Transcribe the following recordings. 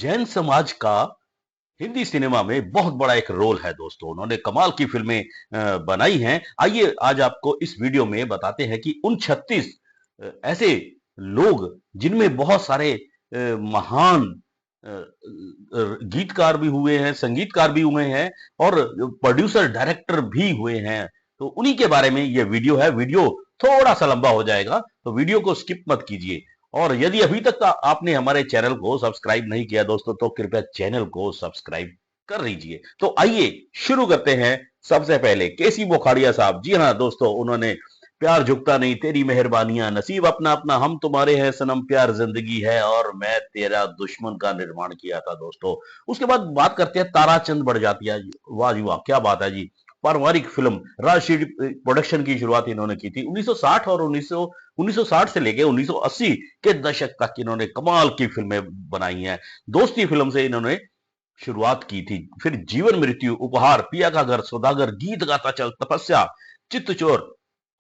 जैन समाज का हिंदी सिनेमा में बहुत बड़ा एक रोल है दोस्तों। उन्होंने कमाल की फिल्में बनाई हैं। आइए आज आपको इस वीडियो में बताते हैं कि उन 36 ऐसे लोग जिनमें बहुत सारे महान गीतकार भी हुए हैं, संगीतकार भी हुए हैं और प्रोड्यूसर डायरेक्टर भी हुए हैं। तो उन्हीं के बारे में ये वीडियो है। वीडियो थोड़ा सा लंबा हो जाएगा, तो वीडियो को स्किप मत कीजिए। और यदि अभी तक आपने हमारे चैनल को सब्सक्राइब नहीं किया दोस्तों, तो कृपया चैनल को सब्सक्राइब कर लीजिए। तो आइए शुरू करते हैं। सबसे पहले केसी बोखाड़िया साहब, जी हाँ दोस्तों, उन्होंने प्यार झुकता नहीं, तेरी मेहरबानियां, नसीब अपना अपना, हम तुम्हारे हैं सनम, प्यार जिंदगी है और मैं तेरा दुश्मन का निर्माण किया था दोस्तों। उसके बाद बात करते हैं ताराचंद बढ़जातिया। वाह जी वाह, क्या बात है जी। पारिवारिक फिल्म राजश्री प्रोडक्शन की शुरुआत इन्होंने की थी 1960 और 1960 से लेकर 1980 के दशक तक इन्होंने कमाल की फिल्में बनाई हैं। दोस्ती फिल्म से इन्होंने शुरुआत की थी, फिर जीवन मृत्यु, उपहार, पिया का घर, सौदागर, गीत गाता चल, तपस्या, चित्तचोर,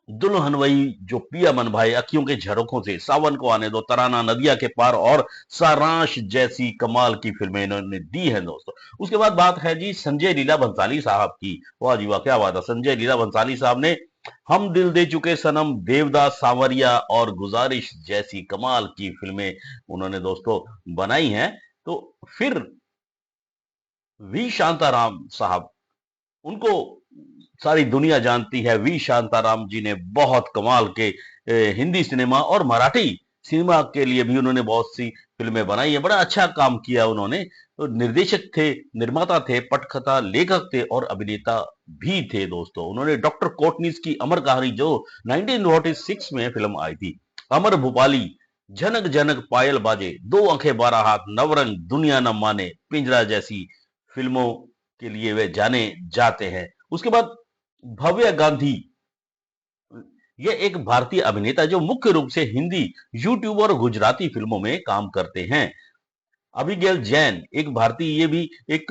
दुल्हन वही जो पिया मन भाई, अखियों के झरोखों से, सावन को आने दो, तराना, नदिया के पार और सारांश जैसी कमाल की फिल्में इन्होंने दी हैं दोस्तों। उसके बाद बात है जी संजय लीला भंसाली साहब की। वाह जी वाह, क्या बात है। संजय लीला भंसाली साहब ने हम दिल दे चुके सनम, देवदास, सांवरिया और गुजारिश जैसी कमाल की फिल्में उन्होंने दोस्तों बनाई हैं। तो फिर वी शांताराम साहब, उनको सारी दुनिया जानती है। वी शांताराम जी ने बहुत कमाल के हिंदी सिनेमा और मराठी सिनेमा के लिए भी उन्होंने बहुत सी फिल्में बनाई है। बड़ा अच्छा काम किया उन्होंने। तो निर्देशक थे, निर्माता थे, पटकथा लेखक थे और अभिनेता भी थे दोस्तों। उन्होंने डॉक्टर कोटनीस की अमर कहानी जो 1946 में फिल्म आई थी, अमर भूपाली, झनक झनक पायल बाजे, दो आंखें बारह हाथ, नवरंग, दुनिया न माने, पिंजरा जैसी फिल्मों के लिए वे जाने जाते हैं। उसके बाद भव्य गांधी, ये एक भारतीय अभिनेता जो मुख्य रूप से हिंदी, यूट्यूब और गुजराती फिल्मों में काम करते हैं। अबिगेल जैन, एक भारतीय, ये भी एक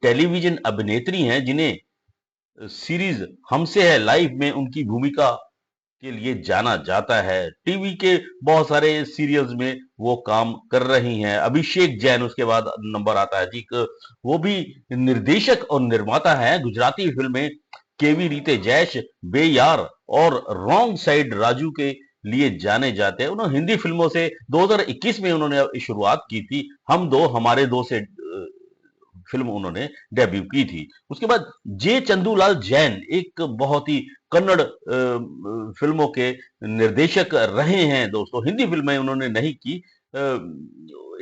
टेलीविजन अभिनेत्री हैं जिन्हें सीरीज हमसे है लाइव में उनकी भूमिका के लिए जाना जाता है। टीवी के बहुत सारे सीरियल्स में वो काम कर रही हैं। अभिषेक जैन उसके बाद नंबर आता है जी। वो भी निर्देशक और निर्माता है। गुजराती फिल्में केवी रीते जैश, बेयार और रॉन्ग साइड राजू के लिए जाने जाते हैं। उन्होंने हिंदी फिल्मों से 2021 में उन्होंने शुरुआत की थी, हम दो हमारे दो से फिल्म उन्होंने डेब्यू की थी। उसके बाद जे चंदूलाल जैन एक बहुत ही कन्नड़ फिल्मों के निर्देशक रहे हैं दोस्तों। हिंदी फिल्में उन्होंने नहीं की,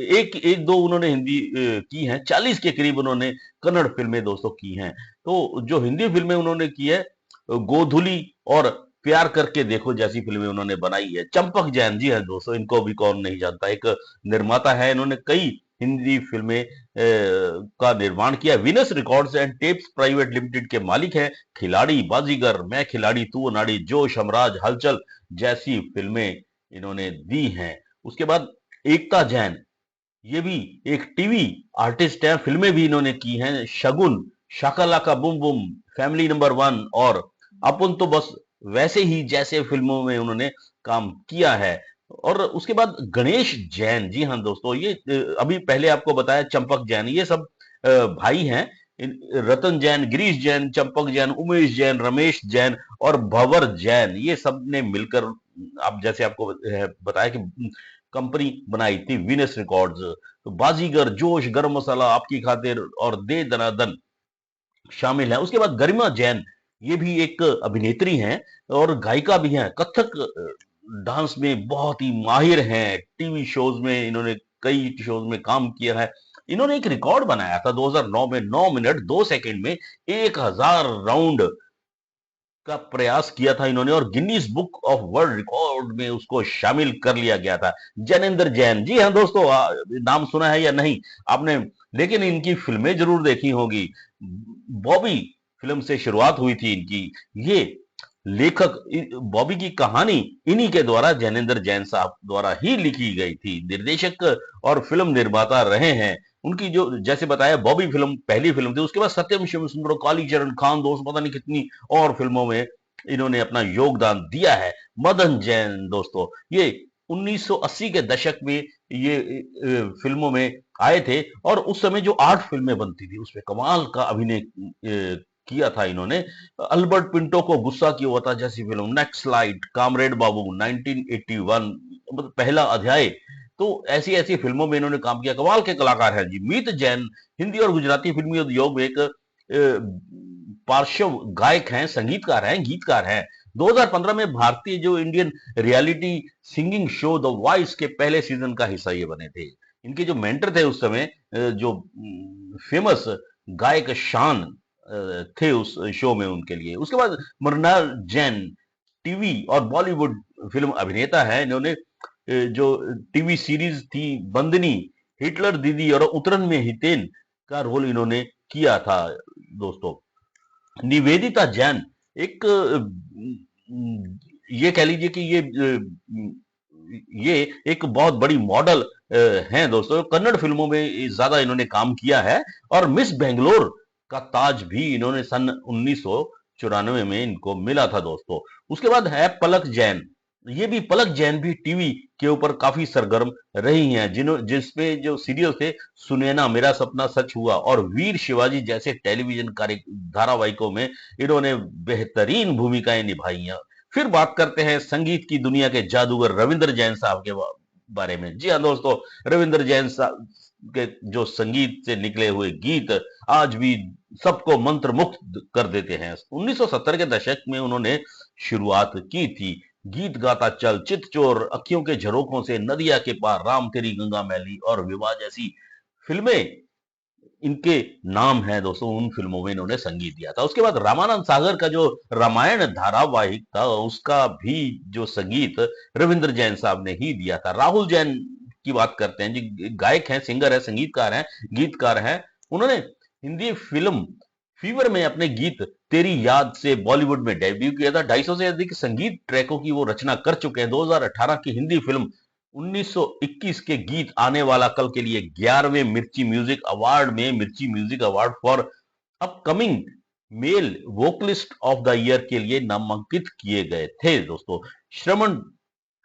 एक एक दो उन्होंने हिंदी की हैं। 40 के करीब उन्होंने कन्नड़ फिल्में दोस्तों की हैं। तो जो हिंदी फिल्में उन्होंने की है, गोधुली और प्यार करके देखो जैसी फिल्में उन्होंने बनाई है। चंपक जैन, जी है दोस्तों, इनको भी कौन नहीं जानता, एक निर्माता है। इन्होंने कई हिंदी फिल्में का निर्माण किया। Venus records and tapes private limited के मालिक हैं। खिलाड़ी, बाजीगर, मैं खिलाड़ी तू अनाड़ी, जोश, हमराज, हलचल जैसी फिल्में इन्होंने दी हैं। उसके बाद एकता जैन, ये भी एक टीवी आर्टिस्ट है। फिल्में भी इन्होंने की हैं। Shagun, shaka laka boom boom, family number one और अपन तो बस वैसे ही जैसे फिल्मों में उन्होंने काम किया है। और उसके बाद गणेश जैन, जी हाँ दोस्तों, ये अभी पहले आपको बताया चंपक जैन, ये सब भाई हैं। रतन जैन, गिरीश जैन, चंपक जैन, उमेश जैन, रमेश जैन और भंवर जैन, ये सब ने मिलकर, आप जैसे आपको बताया कि कंपनी बनाई थी विनस रिकॉर्ड्स। तो बाजीगर, जोश, गरम मसाला, आपकी खातिर और दे दनादन शामिल है। उसके बाद गरिमा जैन, ये भी एक अभिनेत्री हैं और गायिका भी हैं। कथक डांस में बहुत ही माहिर हैं। टीवी शोज में इन्होंने कई शोज में काम किया है। इन्होंने एक रिकॉर्ड बनाया था 2009 में, 9 मिनट 2 सेकंड में 1000 राउंड का प्रयास किया था इन्होंने और Guinness book of world record में उसको शामिल कर लिया गया था। जैनेंद्र जैन, जी हाँ दोस्तों, नाम सुना है या नहीं आपने, लेकिन इनकी फिल्में जरूर देखी होगी। बॉबी फिल्म से शुरुआत हुई थी इनकी। ये लेखक, बॉबी की कहानी इन्हीं के द्वारा, जैनेंद्र जैन साहब द्वारा ही लिखी गई थी। निर्देशक और फिल्म निर्माता रहे हैं। उनकी जो जैसे बताया बॉबी फिल्म पहली फिल्म थी। उसके बाद सत्यम शिव सुंदर, कालीचरण खान दोस्त, पता नहीं कितनी और फिल्मों में इन्होंने अपना योगदान दिया है। मदन जैन दोस्तों, ये 1980 के दशक में ये फिल्मों में आए थे और उस समय जो 8 फिल्में बनती थी उसमें कमाल का अभिनय किया था इन्होंने। अल्बर्ट पिंटो को गुस्सा किया हुआ था जैसी फिल्म, नेक्स्ट लाइट, कामरेड बाबू, 1981, मतलब पहला अध्याय। तो ऐसी ऐसी फिल्मों में इन्होंने काम किया। कमाल के कलाकार हैं जी। मीत जैन हिंदी और गुजराती फिल्मी उद्योग में एक पार्श्व गायक हैं, संगीतकार हैं, गीतकार हैं। 2015 में भारतीय जो Indian reality singing show the voice के पहले सीजन का हिस्सा ये बने थे। इनके जो मेंटर थे उस समय, जो फेमस गायक शान थे उस शो में उनके लिए। उसके बाद मृणाल जैन टीवी और बॉलीवुड फिल्म अभिनेता है। इन्होंने जो टीवी सीरीज थी बंदनी, हिटलर दीदी और उतरन में हितेन का रोल इन्होंने किया था दोस्तों। निवेदिता जैन एक ये कह लीजिए कि ये एक बहुत बड़ी मॉडल हैं दोस्तों। कन्नड़ फिल्मों में ज्यादा इन्होंने काम किया है और मिस बेंगलोर का ताज भी इन्होंने सन 1994 में इनको मिला था दोस्तों। उसके बाद है पलक जैन। ये भी पलक जैन भी टीवी के ऊपर काफी सरगर्म रही हैं, जिसपे जो सीरियल थे सुनैना, मेरा सपना सच हुआ और वीर शिवाजी जैसे टेलीविजन कार्य धारावाहिकों में इन्होंने बेहतरीन भूमिकाएं निभाई हैं। फिर बात करते हैं संगीत की दुनिया के जादूगर रविंद्र जैन साहब के बारे में। जी हाँ दोस्तों, रविंद्र जैन साहब के जो संगीत से निकले हुए गीत आज भी सबको मंत्रमुग्ध कर देते हैं। 1970 के दशक में उन्होंने शुरुआत की थी। गीत गाता चल, चितचोर, अखियों के झरोकों से, नदिया के पार, राम तेरी गंगा मैली और विवाह जैसी फिल्में इनके नाम है दोस्तों। उन फिल्मों में इन्होंने संगीत दिया था। उसके बाद रामानंद सागर का जो रामायण धारावाहिक था उसका भी जो संगीत रविंद्र जैन साहब ने ही दिया था। राहुल जैन की बात करते हैं जी, गायक हैं, सिंगर है, संगीतकार हैं, गीतकार हैं। उन्होंने हिंदी फिल्म फीवर में अपने गीत तेरी याद से बॉलीवुड में डेब्यू किया था। 250 से अधिक संगीत ट्रैकों की वो रचना कर चुके हैं। 2018 की हिंदी फिल्म 1921 के गीत आने वाला कल के लिए 11वें मिर्ची म्यूजिक अवार्ड में Mirchi music award for upcoming male vocalist of the year के लिए नामांकित किए गए थे दोस्तों। श्रवण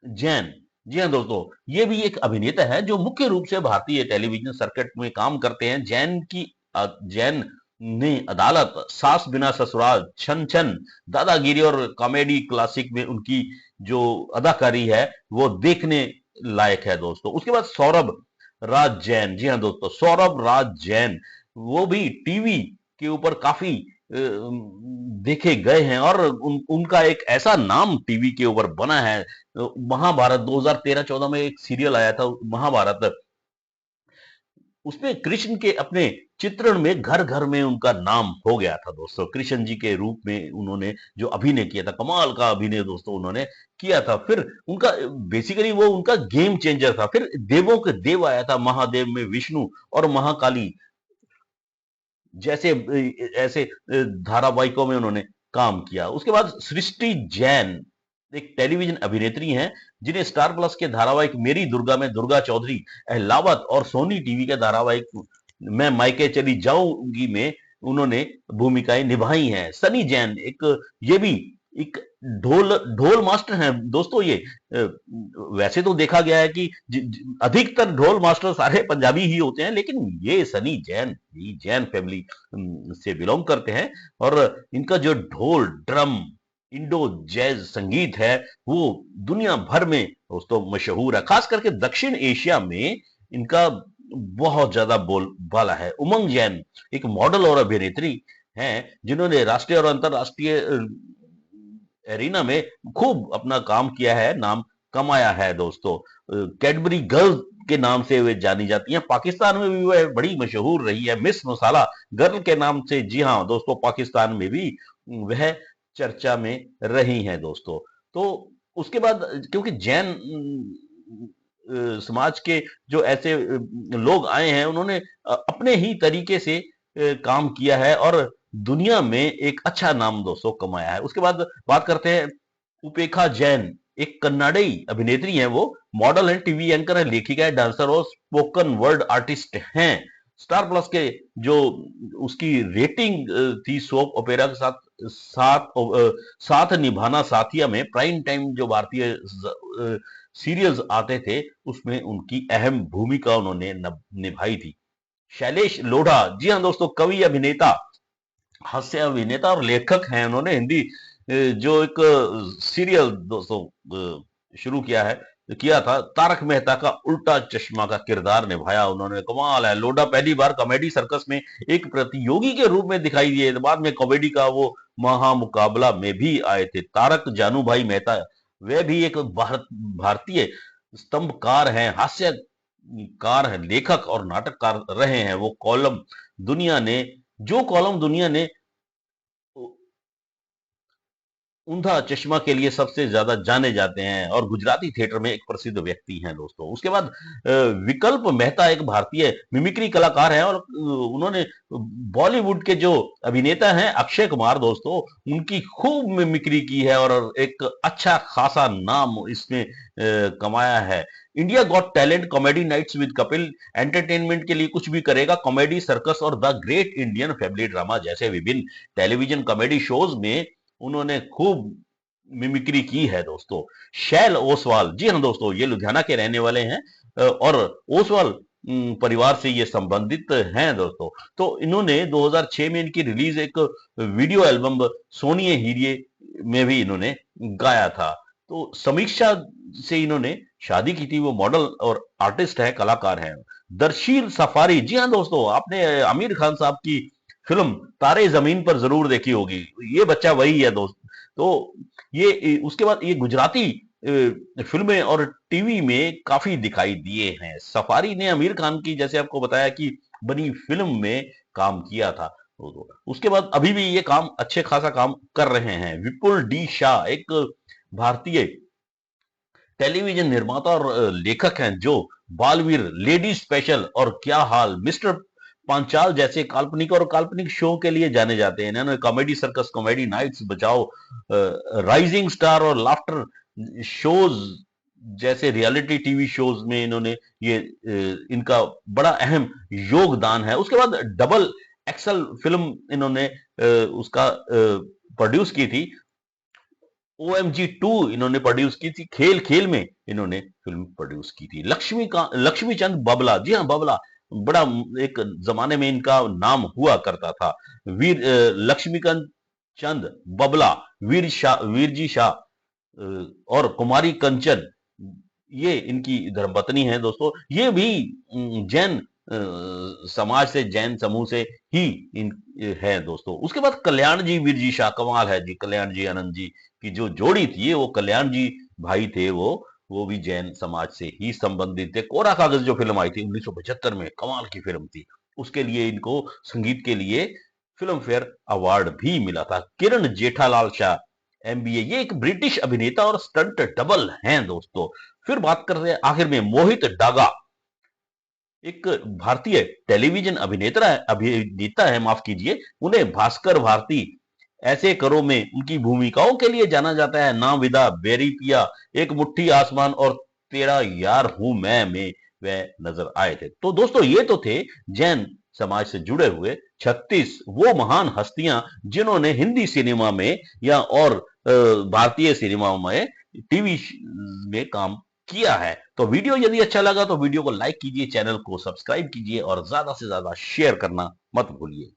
जैन, जी हाँ दोस्तों, ये भी एक अभिनेता है जो मुख्य रूप से भारतीय टेलीविजन सर्किट में काम करते हैं। जैन ने अदालत, सास बिना ससुराल, छन छन, दादागिरी और कॉमेडी क्लासिक में उनकी जो अदाकारी है वो देखने लायक है दोस्तों। उसके बाद सौरभ राज जैन, जी हाँ दोस्तों, सौरभ राज जैन, वो भी टीवी के ऊपर काफी देखे गए हैं और उनका एक ऐसा नाम टीवी के ऊपर बना है। महाभारत 2013-14 में एक सीरियल आया था महाभारत, उसमें कृष्ण के अपने चित्रण में घर घर में उनका नाम हो गया था दोस्तों। कृष्ण जी के रूप में उन्होंने जो अभिनय किया था, कमाल का अभिनय दोस्तों उन्होंने किया था। फिर उनका बेसिकली वो उनका गेम चेंजर था। फिर देवों के देव आया था, महादेव में विष्णु और महाकाली जैसे ऐसे धारावाहिकों में उन्होंने काम किया। उसके बाद सृष्टि जैन एक टेलीविजन अभिनेत्री हैं जिन्हें स्टार प्लस के धारावाहिक मेरी दुर्गा में दुर्गा चौधरी, अहलावत और सोनी टीवी के धारावाहिक मैं मायके चली जाऊंगी में उन्होंने भूमिकाएं निभाई हैं। सनी जैन ये भी एक ढोल ढोल मास्टर हैं दोस्तों। ये वैसे तो देखा गया है कि अधिकतर ढोल मास्टर सारे पंजाबी ही होते हैं, लेकिन ये सनी जैन जैन फैमिली से बिलोंग करते हैं और इनका जो ढोल, ड्रम, इंडो जैज संगीत है वो दुनिया भर में दोस्तों मशहूर है। खास करके दक्षिण एशिया में इनका बहुत ज्यादा बोलबाला है। उमंग जैन एक मॉडल और अभिनेत्री हैं जिन्होंने राष्ट्रीय और अंतरराष्ट्रीय एरिना में खूब अपना काम किया है, नाम कमाया है दोस्तों। कैडबरी गर्ल के नाम से वे जानी जाती हैं। पाकिस्तान में भी वह बड़ी मशहूर रही है, मिस मसाला गर्ल के नाम से। जी हाँ दोस्तों, पाकिस्तान में भी वह चर्चा में रही हैं दोस्तों। तो उसके बाद क्योंकि जैन समाज के जो ऐसे लोग आए हैं उन्होंने अपने ही तरीके से काम किया है और दुनिया में एक अच्छा नाम दोस्तों कमाया है। उसके बाद बात करते हैं उपेक्षा जैन, एक कन्नाडी अभिनेत्री हैं, वो मॉडल हैं, टीवी एंकर है, लेखिका है, डांसर और स्पोकन वर्ड आर्टिस्ट हैं। स्टार प्लस के जो उसकी रेटिंग थी सोप ओपेरा के साथ साथ निभाना साथिया में प्राइम टाइम जो भारतीय सीरियल्स आते थे उसमें उनकी अहम भूमिका उन्होंने निभाई थी। शैलेश लोढ़ा, जी हाँ दोस्तों, कवि, अभिनेता, हास्य अभिनेता और लेखक हैं। उन्होंने हिंदी जो एक सीरियल दोस्तों शुरू किया था, तारक मेहता का उल्टा चश्मा का किरदार निभाया उन्होंने। कमाल है। लोढ़ा पहली बार कॉमेडी सर्कस में एक प्रतियोगी के रूप में दिखाई दिए, बाद में कॉमेडी का वो महामुकाबला में भी आए थे। तारक जानू भाई मेहता, वे भी एक भारतीय स्तंभकार हैं, हास्यकार हैं, लेखक और नाटककार रहे हैं। वो कॉलम दुनिया ने ऊंधा चश्मा के लिए सबसे ज्यादा जाने जाते हैं और गुजराती थिएटर में एक प्रसिद्ध व्यक्ति हैं दोस्तों। उसके बाद विकल्प मेहता एक भारतीय मिमिक्री कलाकार हैं और उन्होंने बॉलीवुड के जो अभिनेता हैं अक्षय कुमार दोस्तों, उनकी खूब मिमिक्री की है और एक अच्छा खासा नाम इसमें कमाया है। India got talent, comedy nights with Kapil, entertainment के लिए कुछ भी करेगा, कॉमेडी सर्कस और the great Indian family drama जैसे विभिन्न टेलीविजन कॉमेडी शोज में उन्होंने खूब मिमिक्री की है दोस्तों। शैल ओसवाल, जी हाँ दोस्तों, ये लुधियाना के रहने वाले हैं और ओसवाल परिवार से ये संबंधित हैं दोस्तों। तो इन्होंने 2006 में इनकी रिलीज एक वीडियो एल्बम सोनिए हीरे में भी इन्होंने गाया था। तो समीक्षा से इन्होंने शादी की थी। वो मॉडल और आर्टिस्ट है, कलाकार हैं। दरशील सफारी, जी हाँ दोस्तों, आपने आमिर खान साहब की फिल्म तारे जमीन पर जरूर देखी होगी। ये बच्चा वही है दोस्त। तो ये उसके बाद ये गुजराती फिल्में और टीवी में काफी दिखाई दिए हैं। सफारी ने आमिर खान की, जैसे आपको बताया कि बनी फिल्म में काम किया था। उसके बाद अभी भी ये काम अच्छे खासा काम कर रहे हैं। विपुल डी शाह एक भारतीय टेलीविजन निर्माता और लेखक हैं जो बालवीर, लेडी स्पेशल और क्या हाल, मिस्टर पांचाल जैसे काल्पनिक शो के लिए जाने जाते हैं। इन्होंने कॉमेडी सर्कस, कॉमेडी नाइट्स, बचाओ, राइजिंग स्टार और लाफ्टर शोज जैसे रियलिटी टीवी शोज में इन्होंने इनका बड़ा अहम योगदान है। उसके बाद डबल एक्सल फिल्म इन्होंने उसका प्रोड्यूस की थी। OMG 2 इन्होंने प्रोड्यूस की थी। खेल खेल में इन्होंने फिल्म प्रोड्यूस की थी। लक्ष्मीचंद बबला, जी हाँ बबला, बड़ा एक जमाने में इनका नाम हुआ करता था। लक्ष्मीकांत चंद बबला, वीर जी शाह और कुमारी कंचन, ये इनकी धर्मपत्नी है दोस्तों। ये भी जैन समाज से, जैन समूह से ही इन है दोस्तों। उसके बाद कल्याण जी वीर जी शाह, कमाल है जी। कल्याण जी आनंद जी की जो जोड़ी थी, वो कल्याण जी भाई थे, वो भी जैन समाज से ही संबंधित थे। कोरा कागज जो फिल्म आई थी 1975 में, कमाल की फिल्म थी। उसके लिए इनको संगीत के लिए फिल्म फेयर अवार्ड भी मिला था। किरण जेठालाल शाह MBA, ये एक ब्रिटिश अभिनेता और स्टंट डबल हैं दोस्तों। फिर बात कर रहे हैं आखिर में मोहित डागा, एक भारतीय टेलीविजन अभिनेता है, माफ कीजिए। उन्हें भास्कर भारती ऐसे करो में उनकी भूमिकाओं के लिए जाना जाता है। ना विदा, बेरी पिया, एक मुट्ठी आसमान और तेरा यार हूं मैं में वे नजर आए थे। तो दोस्तों ये तो थे जैन समाज से जुड़े हुए 36 वो महान हस्तियां जिन्होंने हिंदी सिनेमा में या और भारतीय सिनेमा में, टीवी में काम किया है। तो वीडियो यदि अच्छा लगा तो वीडियो को लाइक कीजिए, चैनल को सब्सक्राइब कीजिए और ज्यादा से ज्यादा शेयर करना मत भूलिए।